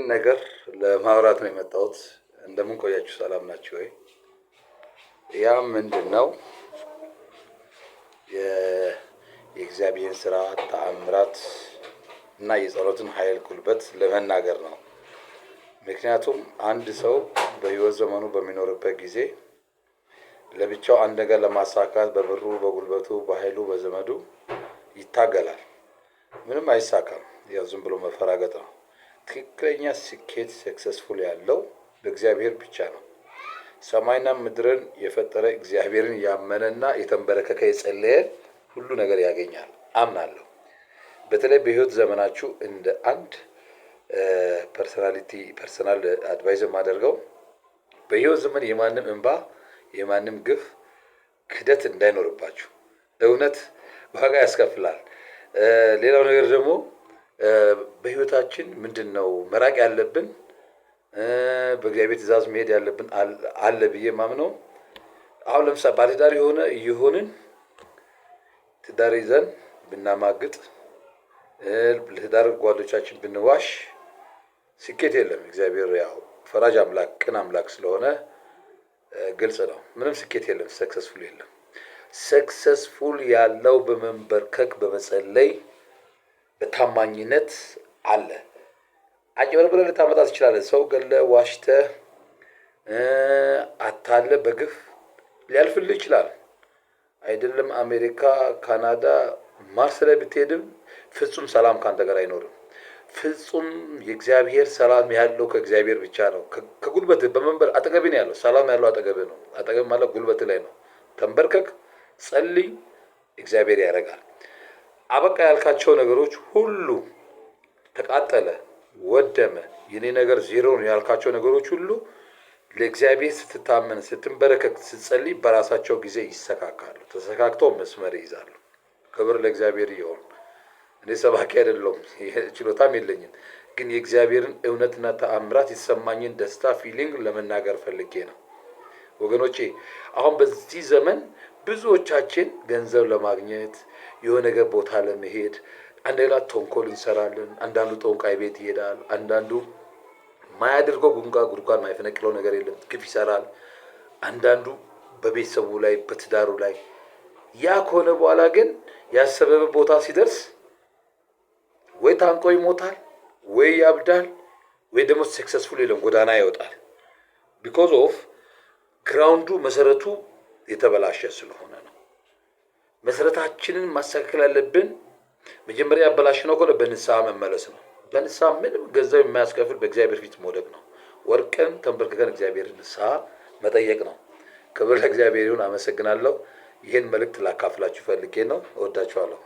ነገር ለማውራት ነው የመጣሁት። እንደምን ቆያችሁ? ሰላም ናችሁ ወይ? ያ ምንድነው? የእግዚአብሔርን ስራ ተአምራት እና የጸሎትን ኃይል ጉልበት ለመናገር ነው። ምክንያቱም አንድ ሰው በህይወት ዘመኑ በሚኖርበት ጊዜ ለብቻው አንድ ነገር ለማሳካት በብሩ፣ በጉልበቱ፣ በኃይሉ፣ በዘመዱ ይታገላል። ምንም አይሳካም። ያው ዝም ብሎ መፈራገጥ ነው። ትክክለኛ ስኬት ሰክሰስፉል ያለው በእግዚአብሔር ብቻ ነው። ሰማይና ምድርን የፈጠረ እግዚአብሔርን ያመነና የተንበረከከ የጸለየ ሁሉ ነገር ያገኛል አምናለሁ። በተለይ በህይወት ዘመናችሁ እንደ አንድ ፐርሰናል አድቫይዘር ማደርገው በህይወት ዘመን የማንም እንባ የማንም ግፍ ክደት እንዳይኖርባችሁ። እውነት ዋጋ ያስከፍላል። ሌላው ነገር ደግሞ በህይወታችን ምንድነው መራቅ ያለብን በእግዚአብሔር ትእዛዝ መሄድ ያለብን አለ ብዬ ማምነው። አሁን ለምሳሌ ባለትዳር የሆንን ትዳር ይዘን ብናማግጥ ለትዳር ጓዶቻችን ብንዋሽ ስኬት የለም። እግዚአብሔር ያው ፈራጅ አምላክ ቅን አምላክ ስለሆነ ግልጽ ነው። ምንም ስኬት የለም፣ ሰክሰስፉል የለም። ሰክሰስፉል ያለው በመንበርከክ በመጸለይ በታማኝነት አለ። አጭበርብረህ ልታመጣ ትችላለህ። ሰው ገለህ ዋሽተህ አታለህ በግፍ ሊያልፍልህ ይችላል። አይደለም አሜሪካ፣ ካናዳ፣ ማርስ ላይ ብትሄድም ፍጹም ሰላም ካንተ ጋር አይኖርም። ፍጹም የእግዚአብሔር ሰላም ያለው ከእግዚአብሔር ብቻ ነው። ከጉልበትህ በመንበር አጠገብህ ነው ያለው። ሰላም ያለው አጠገብህ ነው። አጠገብ ማለት ጉልበትህ ላይ ነው። ተንበርከክ፣ ጸልይ፣ እግዚአብሔር ያደርጋል። አበቃ ያልካቸው ነገሮች ሁሉ ተቃጠለ፣ ወደመ፣ የኔ ነገር ዜሮ ነው ያልካቸው ነገሮች ሁሉ ለእግዚአብሔር ስትታመን፣ ስትንበረከክ፣ ስትጸልይ በራሳቸው ጊዜ ይሰካካሉ። ተሰካክተው መስመር ይይዛሉ። ክብር ለእግዚአብሔር ይሁን። እኔ ሰባኪ አይደለሁም፣ ችሎታም የለኝም። ግን የእግዚአብሔርን እውነትና ተአምራት የተሰማኝን ደስታ ፊሊንግ ለመናገር ፈልጌ ነው። ወገኖቼ አሁን በዚህ ዘመን ብዙዎቻችን ገንዘብ ለማግኘት የሆነ ነገር ቦታ ለመሄድ አንደላ ተንኮል እንሰራለን። አንዳንዱ ጠንቋይ ቤት ይሄዳል። አንዳንዱ ማያደርገው ጉድጓድ ማይፈነቅለው ነገር የለም፣ ግፍ ይሰራል። አንዳንዱ በቤተሰቡ ላይ በትዳሩ ላይ ያ ከሆነ በኋላ ግን ያሰበበ ቦታ ሲደርስ ወይ ታንቆ ይሞታል፣ ወይ ያብዳል፣ ወይ ደግሞ ሰክሰስፉል የለም ጎዳና ይወጣል። ቢኮዝ ኦፍ ግራውንዱ መሰረቱ የተበላሸ ስለሆነ ነው። መሰረታችንን ማስተካከል ያለብን መጀመሪያ ያበላሽነው ከሆነ በንስሐ መመለስ ነው። በንስሐ ምንም ገንዘብ የማያስከፍል በእግዚአብሔር ፊት መውደቅ ነው። ወርቀን ተንበርክከን እግዚአብሔር ንስሐ መጠየቅ ነው። ክብር ለእግዚአብሔር ይሁን። አመሰግናለሁ። ይህን መልእክት ላካፍላችሁ ፈልጌ ነው። እወዳችኋለሁ።